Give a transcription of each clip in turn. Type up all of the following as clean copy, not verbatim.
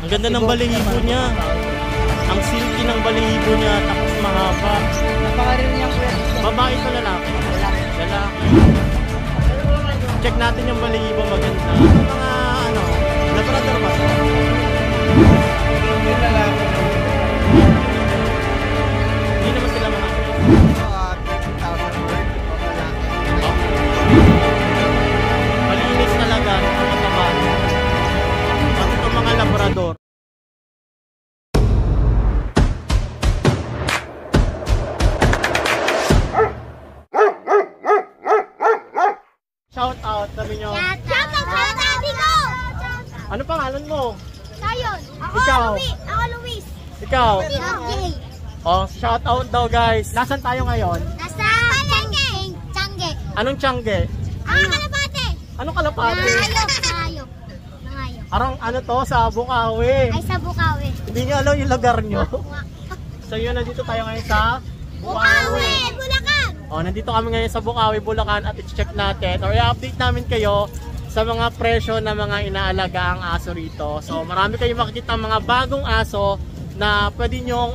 Ang ganda ng balahibo niya. Ang silky ng balahibo niya, tapos mahaba. Napakarin niya kuya. Babae ito lalaki? Lalaki. Check natin yung balahibo, maganda. Mga ano, Labrador ba ito? Yung lalaki. Hindi naman sila mga malinis talaga, mataba. At ito mga Labrador. Shout out, sabi nyo. Shout out, Daddy ko! Ano pangalan mo? Sayon. Ako, Ikaw. Luis. Ako, Luis. Ikaw. Jay. Oh, shout out daw guys. Nasaan tayo ngayon? Nasa Palengke. Changge. Anong Tiangge? Kalapate. Anong Kalapate? Nangayok. Arang ano to, sa Bukawi. Ay, sa Bukawi. Hindi nyo alam yung lugar nyo. So yun, nandito tayo ngayon sa Bukawi! Bulacan! Oh, nandito kami ngayon sa Bukawi, Bulacan at i-check natin or i-update namin kayo sa mga presyo na mga inaalaga ang aso rito. So marami kayong makikita mga bagong aso na pwede nyong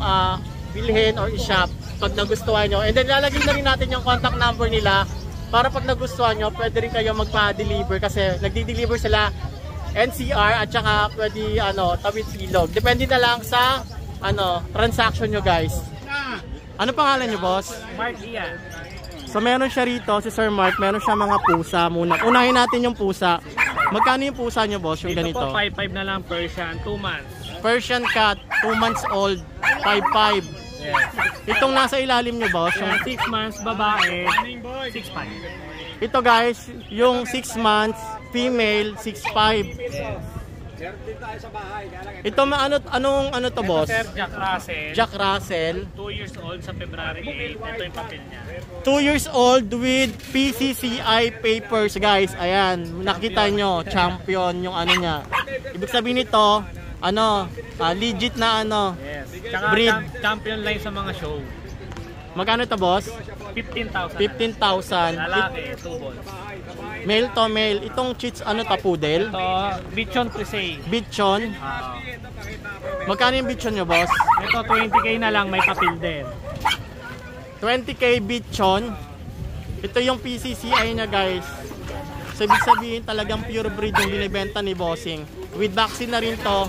bilhin or i-shop pag nagustuhan nyo. And then lalagyan na rin natin yung contact number nila para pag nagustuhan nyo, pwede rin kayo magpa-deliver kasi nagdi-deliver sila NCR at saka pwede Tawid Silog. Depende na lang sa transaction nyo guys. Ano pangalan nyo boss? Mark Ian. So meron siya rito, si Sir Mark, meron siya mga pusa muna. Unahin natin yung pusa. Magkano yung pusa nyo boss, yung ganito? Ito po 5'5 na lang Persian, 2 months. Persian cat, 2 months old, 5'5. Yes. Itong nasa ilalim nyo boss, yung 6 months babae, 6'5. ito guys, yung 6 months, female, 6'5. Ito anong to boss? Sir, Jack Russell. Jack Russell. 2 years old sa February 8. Ito yung papel niya. 2 years old with PCCI papers guys. Ayan, nakita nyo, champion yung niya. Ibig sabihin nito, legit na Yes. Tsaka breed. champion line sa mga show. Magkano to boss? 15,000. 15,000. Lalaki, 2 balls. Male to male. Itong chits poodle? Ito, Bichon Prisay. Bichon. Magkano yung bichon nyo boss? Ito, 20k na lang, may papel din. 20k bichon. Ito yung PCCI niya guys. So ibig sabihin talagang pure breed yung binibenta ni bossing. With vaccine na rin to.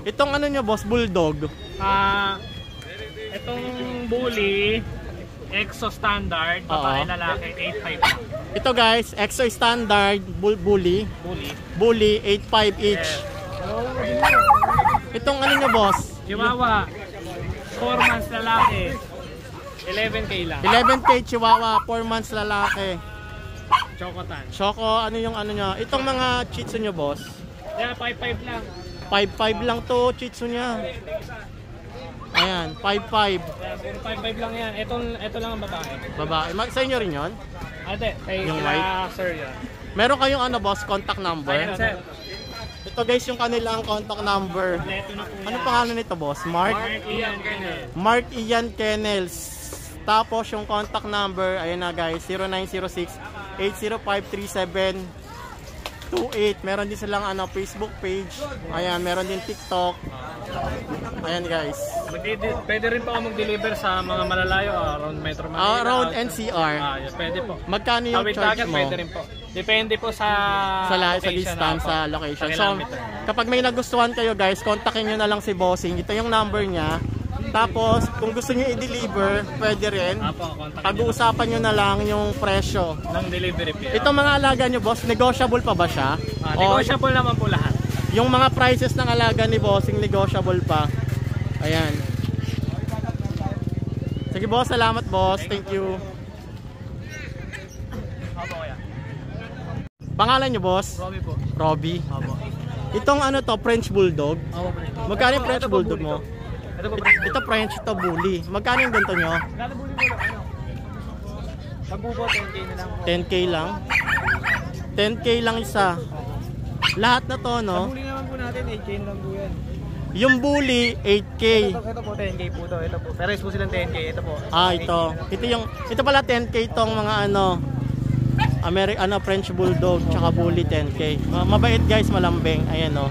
Itong nyo boss, bulldog. Itong bully, Exo Standard, babae lalaki, 8'5. Ito guys, Exo Standard, bully. Bully, 8'5 each. Itong nyo boss? Chihuahua, 4 months lalaki, 11k lang. 11k Chihuahua, 4 months lalaki. Chocotan. Choco, ano nyo? Itong mga Shih Tzu nyo boss? Yeah, 5'5 lang. 5'5 lang to Shih Tzu nya. Ayan, 5'5. Yeah, 5'5 lang yan. Ito lang ang babae. Babae. Sa inyo rin yun? Ate, kay Yung sir yan. Meron kayong boss, contact number? Ayan, sir. Ito guys, yung kanilang contact number. Ito na po Ano yan. pangalan nito boss? Mark? Mark Ian Kennel. Mark Ian Kennels. Tapos yung contact number, ayun na guys, 0906-805-3728. Meron din silang Facebook page. Ayan, meron din TikTok. Ayan guys. Pwede rin po ako mag-deliver sa mga malalayo around Metro Manila. Around NCR. Yeah, pwede po. Magkano yung Tawid charge dagat, mo? pwede rin po. Depende po sa distance, sa location. Sa So, kilometer. kapag may nagustuhan kayo guys, kontakin nyo na lang si Bossing. Ito yung number niya. Tapos, kung gusto nyo i-deliver, pwede rin. Pag-uusapan nyo na lang yung presyo. Ng delivery fee. Itong mga alaga nyo boss, negotiable pa ba siya? Negotiable naman po lahat. Yung mga prices ng alaga ni Bossing, negotiable pa. Ayan. Sige boss, salamat boss. Thank you. Opo, kuya. Pangalan nyo boss? Robbie po. Robbie. Opo. Itong French Bulldog. Opo, pre. Magkano yung French Bulldog mo? Ito po, pre. Ito French, ito Bully. Magkano yung ganito nyo? Gano'n bully mo lang, Pagbubo, 10k na lang. 10k lang? 10k lang isa. Lahat na to, no? Bully naman po natin, 8k na lang po yan. Yung Bully, 8k. Ito po, 10k po to. Ito po. Pero po silang 10k. Ito po. Ito pala 10k tong mga French Bulldog, tsaka Bully 10k. Mabait guys, malambing. Ayan, no?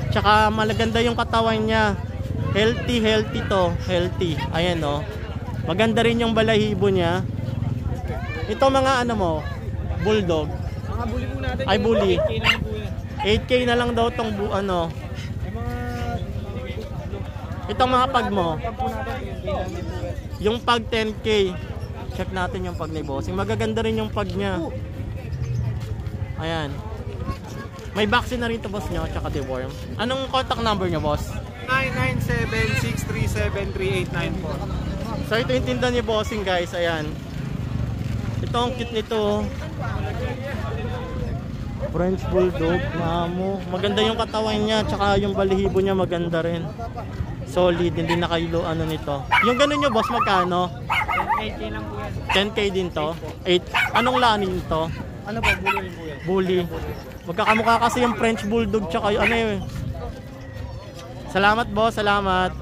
Tsaka malaganda yung katawan niya. Healthy to. Healthy. Ayan o. Maganda rin yung balahibo niya. Ito mga ano mo, bulldog. Mga bully po natin. Ay, bully. 8K lang po yan. 8K na lang daw tong ano. Yung mga... Itong mga pag mo. Pag po natin, 10K lang din po yan. Yung pag 10K. Check natin yung pag ni Bossing. Magaganda rin yung pag niya. Ayan. May vaccine na rin to boss nyo, tsaka deworm. Anong contact number nyo, boss? 997-637-3894. So ito yung tinda ni Bossing, guys. Ayan. Ito ang cute nito. French Bulldog. Mamo. Maganda yung katawan niya, tsaka yung balihibo niya maganda rin. Solid, hindi nakaylo ano nito. Yung ganun nyo, boss, magkano? 8K lang po yan. 10K din to? 8. Anong lanin to? Ano ba? Bully rin po yan. Bully. Magkakamukha kasi yung French Bulldog tsaka yung ano yun. Salamat boss, salamat.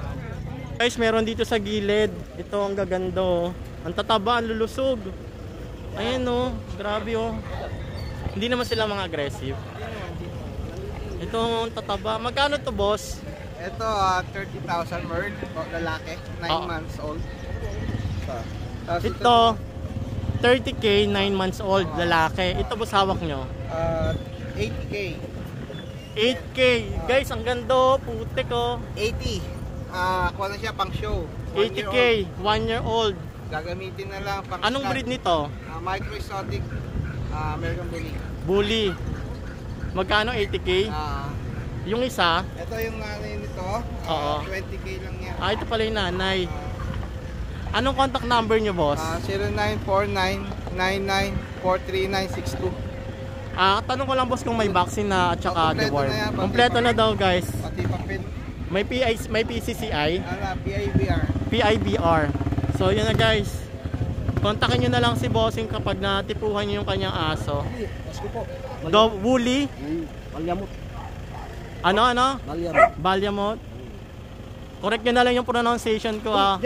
Guys, meron dito sa gilid. Ito ang gagando. Ang tataba, ang lulusog. Ayan o, grabe o. Hindi naman sila mga aggressive. Ito ang tataba. Magkano to boss? Ito 30,000 word, lalaki, 9 months old. Tapos Ito 30K, 9 months old, lalaki. Ito boss, hawak nyo. 80K. 8K. Guys, ang ganda, putik oh. 80. Kuha na siya pang show. 80K, 1 year old. Gagamitin na lang pang Anong breed nito? Micro exotic, American Bully. Bully. Magkano 80K? Yung isa, Ito yung nanay nito, Oo. 20K lang yan. ito pala yung nanay. Anong contact number nyo, boss? 0949-99-43962. Tanong ko lang, boss, kung may vaccine na at saka Kompleto deworm. na yan, pati Kompleto na daw, guys. Pati papel, May PCCI, PIBR. PIBR. So, yun na, guys. Kontakin nyo na lang si Bossing kapag natipuhan nyo yung kanyang aso. Woolly? Balyamot. Ano? Balyamot. Balyamot. Correct nyo na lang yung pronunciation ko, ah.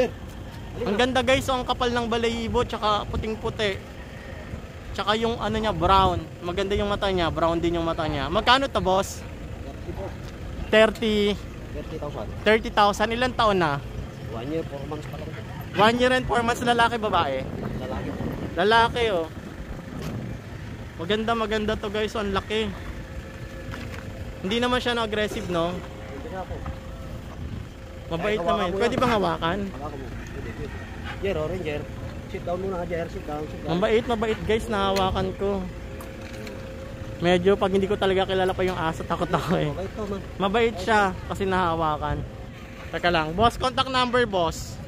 Ang ganda, guys. Ang kapal ng balahibo, tsaka puting-puti. Tsaka yung ano niya, brown. Maganda yung mata niya, brown din yung mata niya. Magkano to, boss? 30,000. 30,000. Ilan taon na? 1 year, 4 months pa lang. 1 year and 4 months, lalaki, babae? Lalaki. Lalaki, oh. Maganda to, guys. Ang laki. Hindi naman siya aggressive, no? Hindi na po. Mabait naman. Pwede bang hawakan? Hawak mo. Pwede. Jer, Ranger. Sit down muna, Jer. Sit down. Mabait, guys. Nahawakan ko. Medyo pag hindi ko talaga kilala pa yung aso, takot ako eh. Okay to, man. Mabait siya kasi nahawakan. Teka lang. Boss, contact number, boss.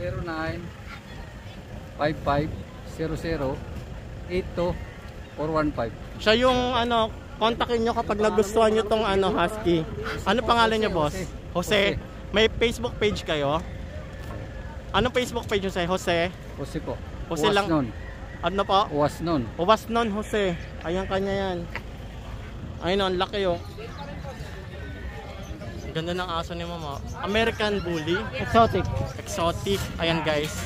09-5500-82-415. Siya yung ano, kontakin nyo kapag nagustuhan nyo tong ano, husky. Ano pangalan nyo, boss? Jose. May Facebook page kayo? Anong Facebook page nyo sa'yo? Jose? Jose po. Jose lang. Uwas nun. Ano po? Uwas nun. Uwas nun, Jose. Ayan kanya yan. Ayun, ang laki oh. Ganda ng aso ni mama. American Bully. Exotic. Exotic. Ayan guys.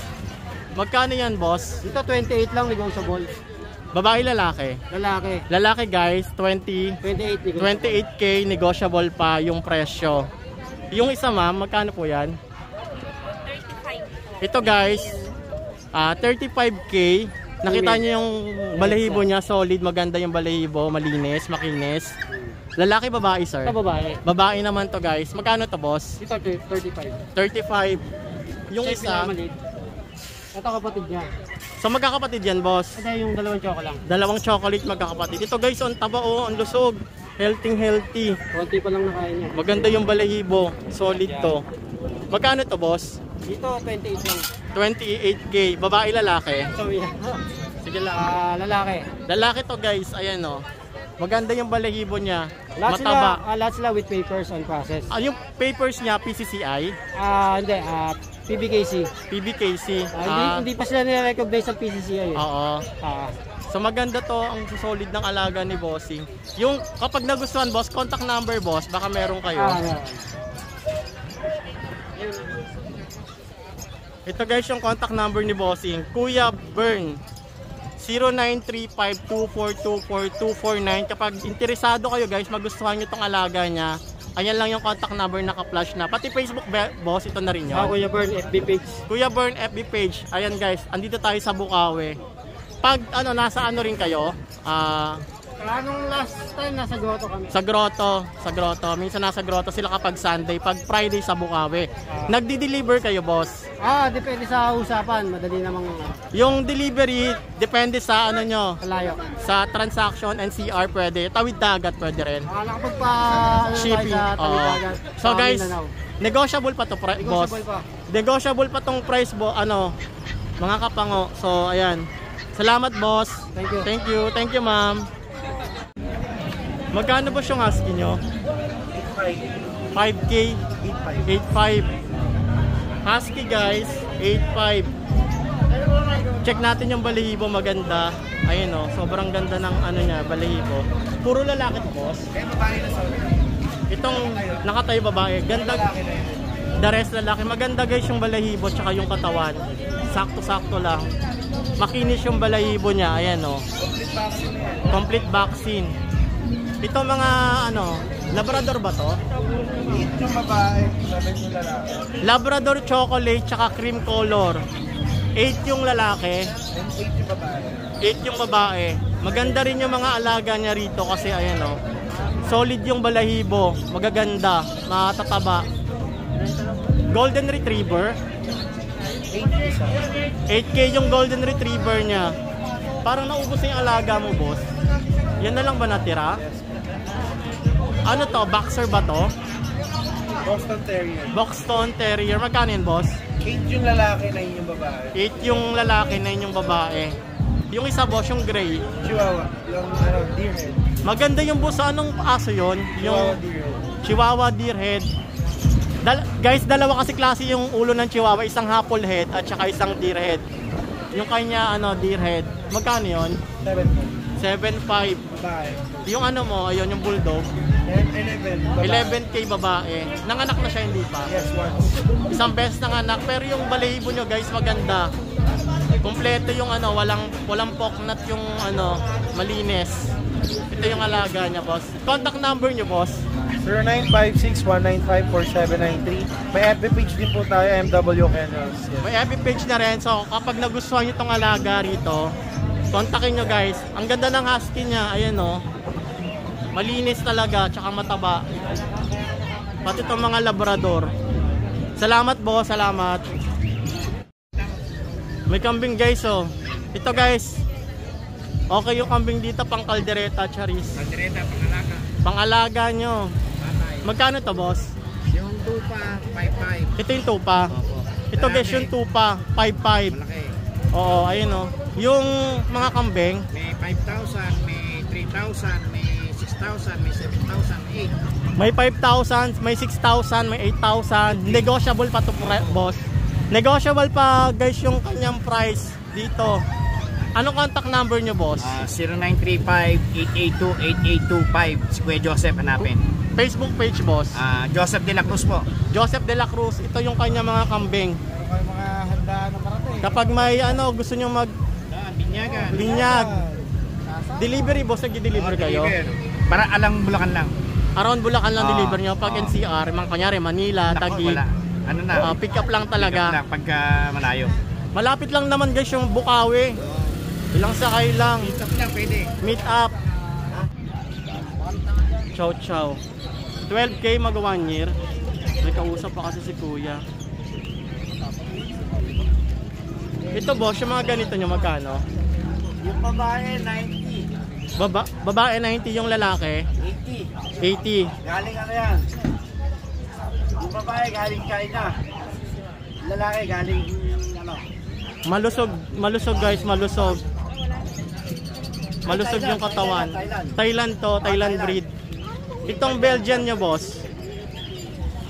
Magkano yan, boss? Dito 28 lang, negotiable. Babae, lalaki? Lalaki. Lalaki guys, 28 28K, negotiable pa yung presyo. Yung isa ma'am, magkano po yan? 35. Ito guys, 35K. Nakita niyo yung balahibo niya, solid, maganda yung balahibo, malinis, makinis. Lalaki, babae, sir? Ito babae. Babae naman to guys. Magkano to, boss? Ito 35. 35. Yung isa, Ito kapatid niya. so magkakapatid yan, boss? Ito yung dalawang choco lang. Dalawang chocolate magkakapatid. Ito guys, ang taba oh, ang lusog. Healthy. Konti pa lang nakain niya. Maganda yung balahibo. Solid to. Magkano to, boss? Dito 28 lang. 28K. Babae, lalaki? So yeah. Sige lang. Lalaki. Lalaki to guys. Ayan oh. Maganda yung balahibo niya. Lahat Mataba. sila with papers on process. Yung papers niya, PCCI? Hindi, PBKC. PBKC. Hindi pa sila nire-recognize sa PCCI. Oo. So maganda to, ang solid ng alaga ni Bossing. Yung kapag nagustuhan, boss, contact number, boss, baka meron kayo. Ito guys yung contact number ni Bossing, Kuya Bern. 0935-242-4249. Kapag interesado kayo guys, magustuhan nyo itong alaga niya, Ayan lang yung contact number naka-flash na. Pati Facebook, boss, ito na rin yun. Kuya Bern, FB page. Kuya Bern FB page. Ayan guys, andito tayo sa Bukawi. Pag nasa ano rin kayo, Anong last time nasa grotto kami? sa grotto. Minsan nasa grotto sila kapag Sunday, pag Friday sa Bukawi. Nagdi-deliver kayo, boss. Depende sa usapan. Madali namang Yung delivery, depende sa ano nyo, kalayo. sa transaction and CR pwede. Tawid dagat pwede rin. Nakapagpa Shipping. sa Oo. Talibagan. So guys, negotiable pa to boss. Negotiable pa. Negotiable pa tong price mga kapango. So ayan. Salamat boss. Thank you. Thank you ma'am. Magkano ba yung husky nyo? 5K? 8.5. Husky guys, 8.5. Check natin yung balahibo, maganda. Ayun o, sobrang ganda ng ano niya, balahibo. Puro lalaki to boss. Itong nakatayo babae, ganda. The rest lalaki, maganda guys yung balahibo tsaka yung katawan. Sakto-sakto lang. Makinis yung balahibo niya, ayan o. Complete vaccine. Ito mga Labrador ba to? 8 yung babae, 7 yung lalaki. Labrador chocolate tsaka cream color. 8 yung lalaki, 8 yung babae. 8 yung babae. Maganda rin yung mga alaga niya rito kasi ayan o. Solid yung balahibo, magaganda, matataba. Golden Retriever. 8K yung Golden Retriever niya. Parang naubos na yung alaga mo, boss. Yan na lang ba natira? Ano to? Boxer ba to? Boston Terrier. Boston Terrier. Magkano yun, boss? 8 yung lalaki, 9 yung babae. 8 yung lalaki, 9 yung babae. Yung isa, boss, yung gray. Chihuahua. Yung deerhead. Maganda yung boss. Anong aso yun? Chihuahua Yung deerhead. Chihuahua Deerhead. Guys, dalawa kasi klase yung ulo ng Chihuahua. Isang Happle Head at saka isang Deerhead. Yung kanya, Deerhead. Magkano yun? 7.5. Babae. Yung ayun, yung Bulldog. 11. Babae. 11K babae. Nanganak na siya, hindi pa? Yes, once. Isang beses nanganak. Pero yung balahibo nyo, guys, maganda. Kompleto yung walang poknat yung malinis. Ito yung alaga niya, boss. Contact number nyo, boss. 0956-195-4793. May FB page din po tayo, MW Kennels. Yes. May FB page na rin. So, kapag nagustuhan nyo itong alaga rito, kontakin nyo, guys. Ang ganda ng husky niya. Ayan, malinis talaga, tsaka mataba. Pati itong mga Labrador. Salamat, boss. Salamat. May kambing, guys, Ito, guys. Okay yung kambing dito, pang kaldereta, charis. Kaldereta, pangalaga. Pang-alaga nyo. Magkano to, boss? Yung tupa, 5.5. Ito yung tupa. Ito, guys, yung tupa, 5.5. Malaki. Oo, ayun Yung mga kambing, May 5,000, may 3,000, may 6,000, may 7,000, may 8. may 5,000, may 6,000, may 8,000. Negotiable pa to, boss. Negotiable pa, guys, yung kanyang price dito. Anong contact number nyo, boss? 0935-882-8825. Si Kuya Joseph, hanapin. Facebook page, boss. Joseph De La Cruz po. Joseph De La Cruz. Ito yung kanya mga kambing. Meron kayo mga handaan na parating. Kapag may gusto nyo Binyagan. binyag, delivery, boss, nag-deliver kayo? Para alang Bulacan lang. Around Bulacan lang deliver nyo. Pag NCR, kunyari Manila, Naku, Taguig, wala. Ano na? pick up lang talaga. Pagka malayo. Malapit lang naman, guys, yung Bukawi. Ilang sakay lang. Stop lang, pwede. Meet up. Chow chow. 12K mag 1 year. May kausap pa kasi si kuya. Ito, boss, yung mga ganito nyo, magkano? Yung babae, 90. Babae 90, yung lalaki 80. 80. Galing yan? Yung babae, galing China. Lalaki, galing Malusog guys, malusog. Malusog yung katawan. Thailand to, Thailand breed. Itong Belgian nyo, boss.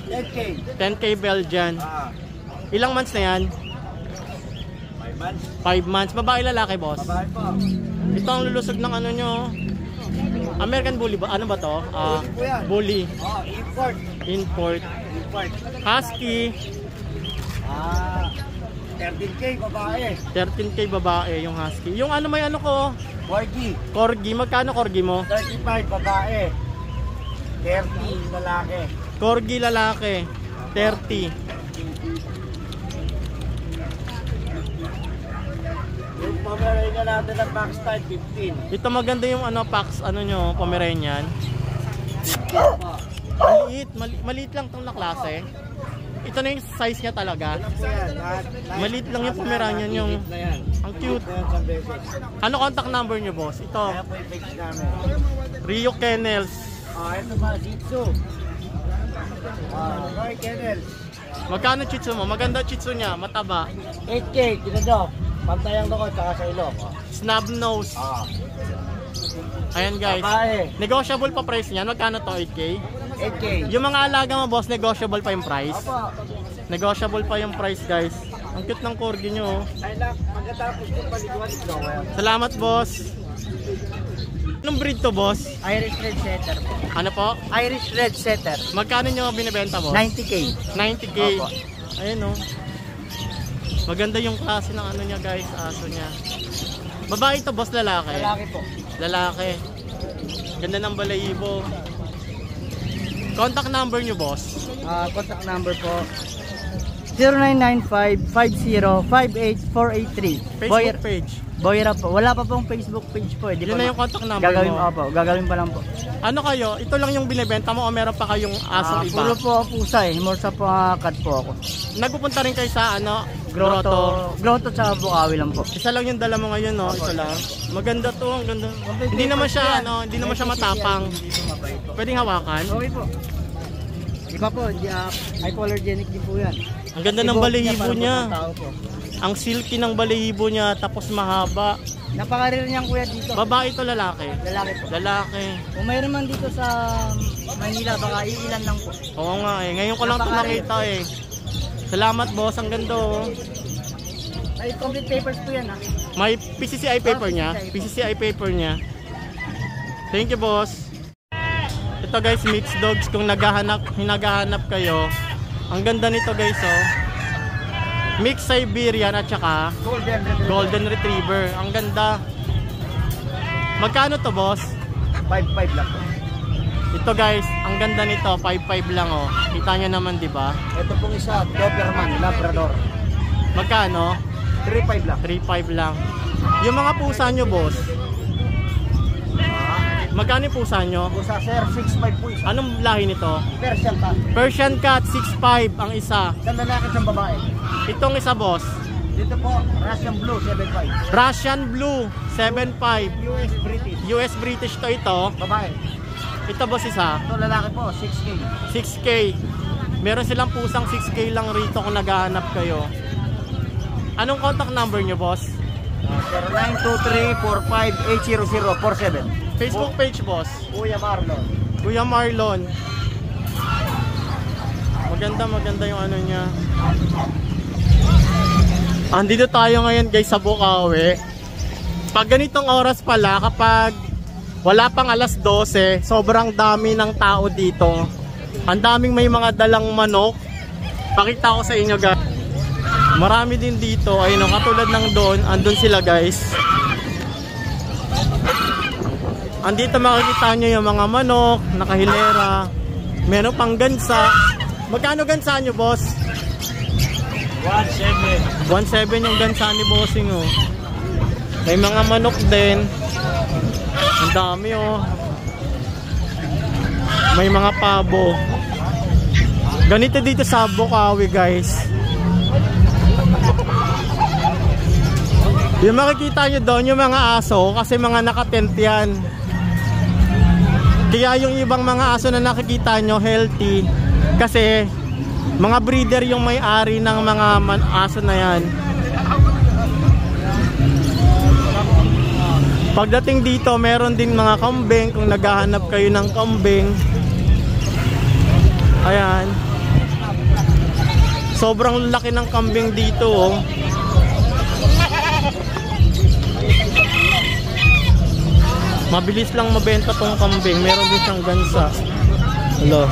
10K. 10K Belgian. Ilang months na yan? 5 months. 5 months. Babae, lalaki, boss. Babae po. Ito ang lulusog ng nyo. American Bully ba? Ano ba to? Bully. Import. Import. Husky. 13K babae. 13K babae yung husky. Yung may ko? Corgi. Corgi. Magkano corgi mo? 35 babae. 30 lalaki. Corgi lalaki, 30. Yung Pomeranian natin na box type, 15. Ito maganda yung ano, Pax, ano nyo, Pomeranian. Maliit lang itong na klase. Ito na yung size niya talaga. Maliit lang yung Pomeranian yung... Ang cute. Ano contact number nyo, boss? Ito. Kaya po yung page namin. Rio Kennels. Ito ba, Shih Tzu. Roy Kennel. Magkano Shih Tzu mo? Maganda Shih Tzu niya, mataba. 8K, kinadok. Pantayang doko, tsaka sa ilok. Snub nose. Ayan guys. Babae. Negotiable pa price niyan. Magkano to? 8K? 8K. Yung mga alaga mo, boss, negotiable pa yung price. Opo. Negotiable pa yung price, guys. Ang cute ng corgi nyo. Ay lang, pagkatapos yung paliguan, ikaw. Salamat, boss. Anong breed to, boss? Irish Red Setter po. Ano po? Irish Red Setter. Magkano nyo binibenta, boss? 90K. 90K. Opo. Ayun, oh. Maganda yung klase ng ano niya, guys. Aso niya. Babae to, boss, lalaki? Lalaki po. Lalaki. Ganda ng balayibo. Contact number nyo, boss? Contact number po 0995-50-58483. Facebook page. Boyra po. Wala pa pong Facebook page po. Di Yun pa na yung contact number gagawin mo. po. Gagawin pa lang po. Ano kayo? Ito lang yung binibenta mo o meron pa kayong aso iba? Puro po pusa eh. More sa cut po ako. Nagpupunta rin kayo sa ano? Grotto. Grotto sa Bukawi lang po. Isa lang yung dala mo ngayon, no? Ito lang. Maganda to, ang ganda. Hindi naman siya, ano, hindi naman siya matapang. Pwedeng hawakan. Okay po. Iba po, hypoallergenic din po yan. Ang ganda ng balahibo niya. Tao po. Ang silky ng balahibo niya, tapos mahaba. Napakarir niyang kuya dito. Babae to lalaki? Lalaki po. Lalaki. Kung mayroon man dito sa Manila, baka iilan lang po. Oo nga eh. Ngayon ko lang ito nakita eh. Salamat boss, ang ganda oh. Ay, complete papers po yan ha. May PCCI paper niya. PCCI paper niya. Thank you boss. Ito guys, mixed dogs. Kung naghahanap kayo, ang ganda nito guys oh. Mixed Siberian at saka Golden Retriever. Ang ganda. Magkano to boss? 5-5 lang po. Ito guys, ang ganda nito, 5.5 lang oh. Kita nyo naman, di ba? Ito pong isa, Doberman, Labrador. Magkano? 3-5 lang. 3.5 lang. Yung mga pusa nyo boss, magkano yung pusa nyo? Pusa sir, 6-5 po isa. Anong lahi nito? Persian cat. Persian cat, 6.5 ang isa. Isang lalaki, isang babae. Itong isa boss, Dito po, Russian Blue, 7.5. Russian Blue, 7.5. US British, US British to ito. babae. Ito boss isa, Ito lalaki po, 6K. 6K. Meron silang pusang 6K lang rito kung naghahanap kayo. Anong contact number nyo boss? 0923-45-80047. Facebook page boss? Kuya Marlon. Kuya Marlon. Maganda yung ano niya. Andito tayo ngayon guys sa Bukawi. Pag ganitong oras pala, kapag wala pang alas 12, sobrang dami ng tao dito. Ang daming may mga dalang manok. Pakita ko sa inyo guys. Marami din dito. Ayun o, katulad ng doon, andun sila guys. Andito makikita nyo yung mga manok, nakahilera. Meron pang gansa. Magkano gansa nyo boss? 1.7. 1.7 yung gansa ni bossing oh. May mga manok din. Ang dami oh. May mga pabo. Ganito dito sa Bukawi guys. Yung makikita nyo doon yung mga aso, kasi mga nakatent yan. Kaya yung ibang mga aso na nakikita nyo healthy, kasi mga breeder yung may-ari ng mga aso na yan. Pagdating dito, meron din mga kambing kung naghahanap kayo ng kambing. Ayan. Sobrang laki ng kambing dito oh. Mabilis lang mabenta tong kambing. Meron din siyang gansa. Hello.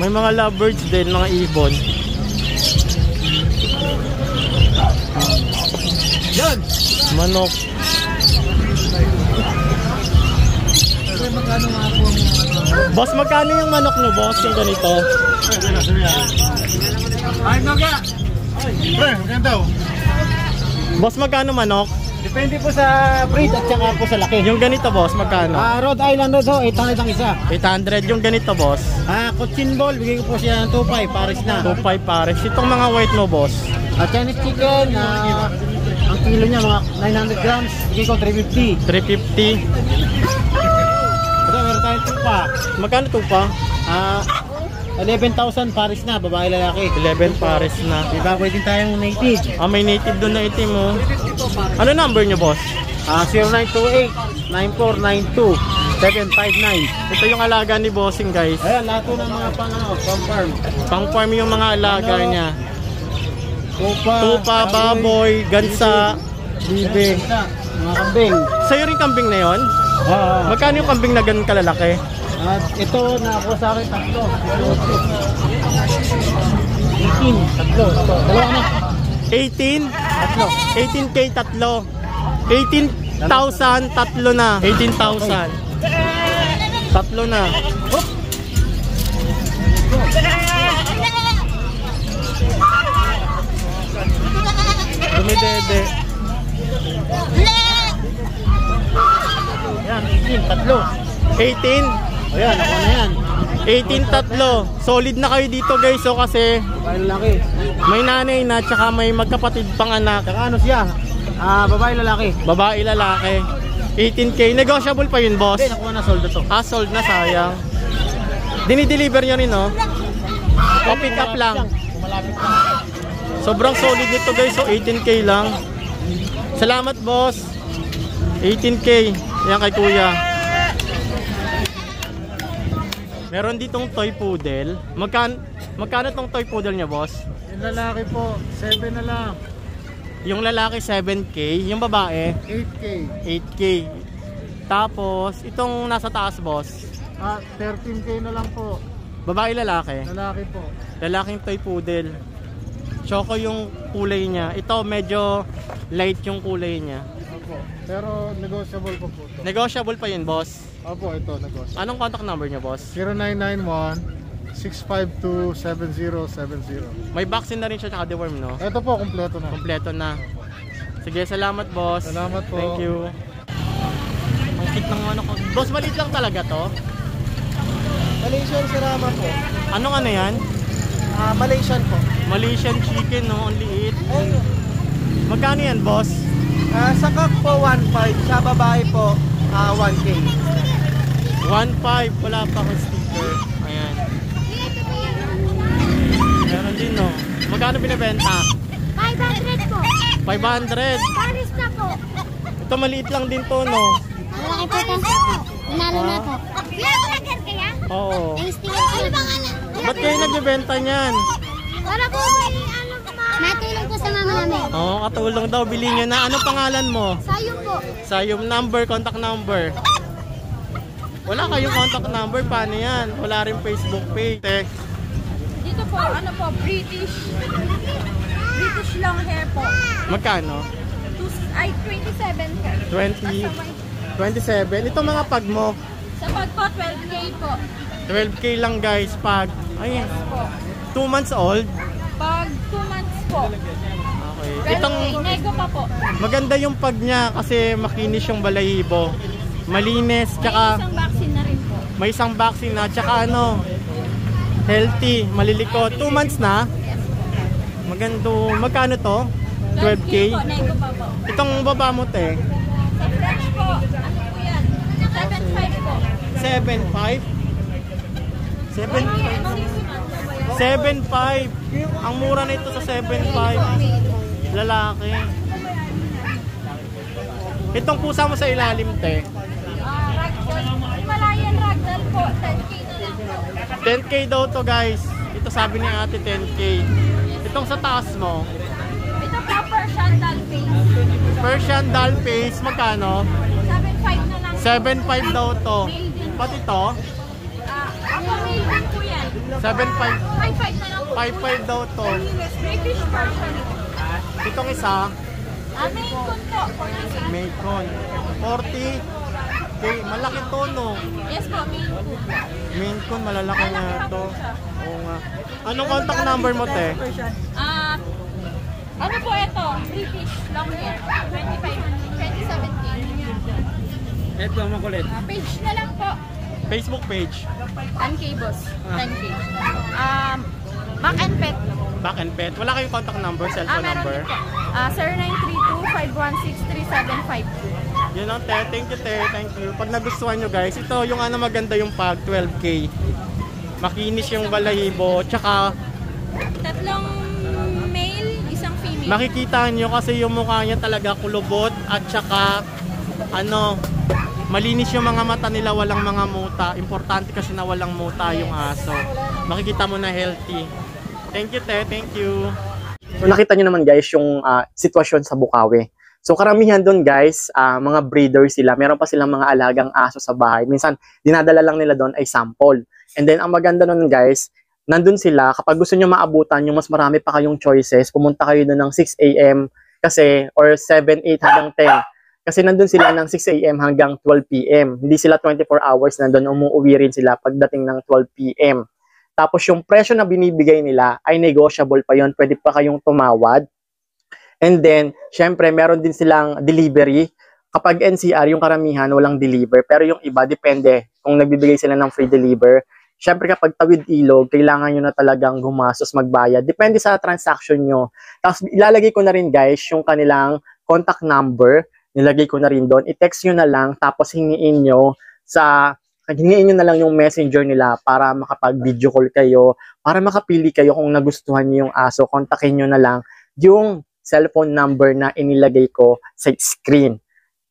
May mga lovebirds din, mga ibon. Yan! Manok. Boss, magkano yung manok nyo, boss? Yung ganito? Ay, Noga! Pre, maganda daw. Boss, magkano manok? Depende po sa breed at saka po sa laki. Yung ganito, boss, magkano? Rhode Island Red ho, 800 ang isa. 800. Yung ganito, boss? Cochin Ball, bigay ko po siya ng 2.5, Paris na. 2.5 pares. Itong mga white mo, boss? Chinese chicken, ang kilo niya mga 900 grams, bigay ko 350. 350. Ito, meron tayong tupa. Magkano to pa? 11,000 Paris na, babae lalaki. 11 pares na. Diba, pwede tayong native. May native doon na itim mo. Ano number nyo, boss? 0928-9492-759. Ito yung alaga ni bossing, guys. Ayan, lahat po ng mga pang-farm. Pang farm yung mga alaga niya. Tupa, Baboy, gansa, bibe. mga kambing. Sa'yo rin kambing na yon? Magkano yung kambing na ganun kalalaki? At ito, nakakuha sa akin, tatlo. 18, tatlo. Dalawa na. 18? Tatlo. 18K tatlo. 18,000 tatlo na. 18,000. Tatlo na. Dumidede. Yan, 18, tatlo. 18? Ayan, ako na yan. 18 tatlo. Solid na kayo dito, guys. So kasi Babae lalaki. may nanay na tsaka may magkapatid pang anak. Saka ano siya? Babae lalaki. Babae, lalaki. 18K. Negotiable pa yun, boss? Hindi, nakuha na soldo to. Sold na, sayang. Dinideliver nyo rin, no? O pick up lang. Malapit na. Sobrang solid nito, guys. So 18K lang. Salamat, boss. 18K. Yan kay kuya. Meron ditong toy poodle. Magkano tong toy poodle niya, boss? Yung lalaki po, 7 na lang. Yung lalaki 7K, yung babae 8K. 8K. Tapos itong nasa taas, boss, 13K na lang po. babae lalaki. Lalaki po. Lalaking toy poodle. Choco yung kulay niya. Ito medyo light yung kulay niya. Opo. Pero negotiable po po to. Negotiable pa yun, boss. Opo, ito negotiable. Anong contact number niya, boss? 0991-652-7070. May vaccine na rin siya tsaka deworm, no? Ito po, kompleto na. Kompleto na. Sige, salamat, boss. Salamat po. Thank you. Ang cute ng ano ko. Boss, maliit lang talaga to. Malaysian Serama po. Anong ano yan? Malaysian po. Malaysian chicken, no? Ang liit. Magkano yan, boss? Sa kak po, 1.5. Sa babae po, 1K. 1.5. Wala pa akong sticker. Ayan. Meron din, no? Magkano binibenta? 500 po. 500. Paris na po. Ito maliit lang din to, no? Malaki po ito. Nanalo na po. Vlogger kaya? Oo. Tasting ano bang alam? Ba't kayo nagbibenta niyan? Para po may ano pa. Natulong po sa mga namin. Oo, katulong daw. Bilhin nyo na. Anong pangalan mo? Sayong po. Sa yung number, contact number. Wala kayong contact number. Paano yan? Wala rin Facebook page. Dito po, ano po, British long hair po. Magkano? 27 po. 20, 27. Ito mga pag mo. Sa pag po, 12K po. 12K lang, guys. Pag, ay, 2 months old. Pag 2 months po. Okay. 12K, Itong nego pa po. maganda yung pag niya kasi makinis yung balahibo. Malinis, May tsaka isang vaccine na rin po. may isang vaccine na, tsaka ano, healthy, malilikot. 2 months na. Magando. Magkano to? 12K? po, nego pa po. Itong baba mo, te. Sa French po, ano po yan? 7.5 po. 7.5? 7.5. Ang mura na ito sa 7.5. Lalaki. Itong pusa mo sa ilalim, te. Ragdoll. Himalayan Ragdoll po, 10K na lang po. 10K daw to, guys. Ito sabi ni ate 10K. Itong sa taas mo, Ito po, Persian doll face. Persian doll face, magkano? 7.5 na lang. 7.5 daw to. Male din po. Pati to, Ako male din po yan. 7.5. 5.5 na lang po. 5.5 daw to. British version. Itong isa, Maine Coon po. 47. Macon. 40. Okay, malaki to, no? Yes po, Maine Coon. Maine Coon, malalaki Malaki nga pa to. po siya. Oo nga. Anong contact number mo, te? Ano po ito? British long hair. 2017. Ito, makulit. Page na lang po. Facebook page. 10K boss. 10K. Mac and Pet. Back and pet. Wala kayong contact number, cellphone Meron number? din po. Sir 932-516-3752. Yun lang, te. Thank you, te. Thank you. Pag nagustuhan nyo, guys, ito yung maganda yung pag 12K. Makinis yung balahibo. Tsaka, Tatlong male, isang female. makikita nyo kasi yung mukha niya talaga kulubot. At tsaka, malinis yung mga mata nila, walang mga muta. Importante kasi na walang muta yung aso. Makikita mo na healthy. Thank you, te. Thank you. So, nakita nyo naman, guys, yung sitwasyon sa Bukawi. So, karamihan doon, guys, mga breeder sila. Meron pa silang mga alagang aso sa bahay. Minsan, dinadala lang nila doon ay sample. And then, ang maganda nun, guys, nandun sila. Kapag gusto nyo maabutan, yung mas marami pa kayong choices, pumunta kayo doon ng 6 a.m. kasi, or 7, 8 hanggang 10. Kasi nandun sila ng 6 a.m. hanggang 12 p.m. Hindi sila 24 hours nandun, umuwi rin sila pagdating ng 12 p.m. Tapos yung presyo na binibigay nila ay negotiable pa yon, pwede pa kayong tumawad. And then, syempre, meron din silang delivery. Kapag NCR, yung karamihan, walang deliver. Pero yung iba, depende kung nagbibigay sila ng free deliver. Syempre, kapag tawid ilog, kailangan nyo na talagang gumastos, magbayad. Depende sa transaction nyo. Tapos, ilalagay ko na rin, guys, yung kanilang contact number. Nilagay ko na rin doon. I-text nyo na lang, tapos hingiin nyo na lang yung messenger nila para makapag-video call kayo, para makapili kayo kung nagustuhan nyo yung aso. Kontakin nyo na lang yung cellphone number na inilagay ko sa screen.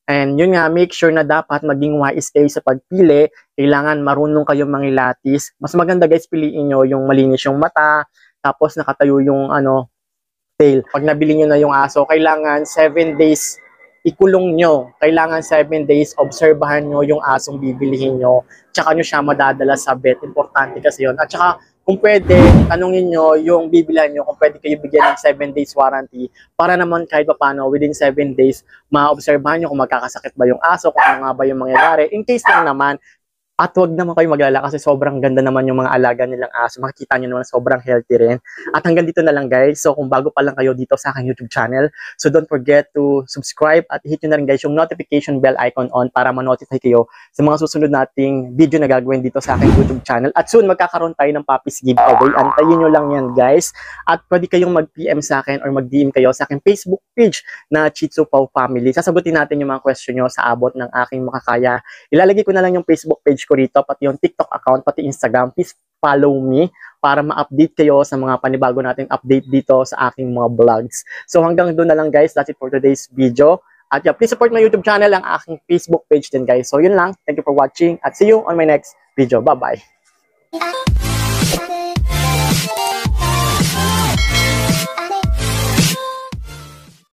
And yun nga, make sure na dapat maging wise kayo sa pagpili. Kailangan marunong kayong mangilatis. Mas maganda, guys, piliin nyo yung malinis yung mata, tapos nakatayo yung tail. Pag nabili nyo na yung aso, kailangan 7 days ikulong nyo. Kailangan 7 days, obserbahan nyo yung asong bibilihin nyo. Tsaka nyo siya madadala sa vet. Importante kasi yun. At tsaka, kung pwede, tanungin nyo yung bibilihan nyo kung pwede kayo bigyan ng 7 days warranty para naman kahit pa paano, within 7 days, maobserbahan nyo kung magkakasakit ba yung aso, kung ano nga ba yung mangyayari. In case lang naman, at huwag naman kayo maglala kasi sobrang ganda naman yung mga alaga nilang aso. Makikita nyo naman sobrang healthy rin. At hanggang dito na lang, guys. So kung bago pa lang kayo dito sa aking YouTube channel, so don't forget to subscribe at hit nyo na rin, guys, yung notification bell icon on para ma-notify kayo sa mga susunod nating video na gagawin dito sa aking YouTube channel. At soon, magkakaroon tayo ng puppies giveaway. Antayin nyo lang yan, guys. At pwede kayong mag-PM sa akin or mag-DM kayo sa aking Facebook page na Chitsu Pau Family. Sasagutin natin yung mga question nyo sa abot ng aking makakaya. Ilalagay ko na lang yung Facebook page ko rito, pati yung TikTok account, pati Instagram. Please follow me para ma-update kayo sa mga panibago nating update dito sa aking mga vlogs. So hanggang doon na lang, guys. That's it for today's video. At yeah, please support my YouTube channel, ang aking Facebook page din, guys. So yun lang. Thank you for watching at see you on my next video. Bye-bye.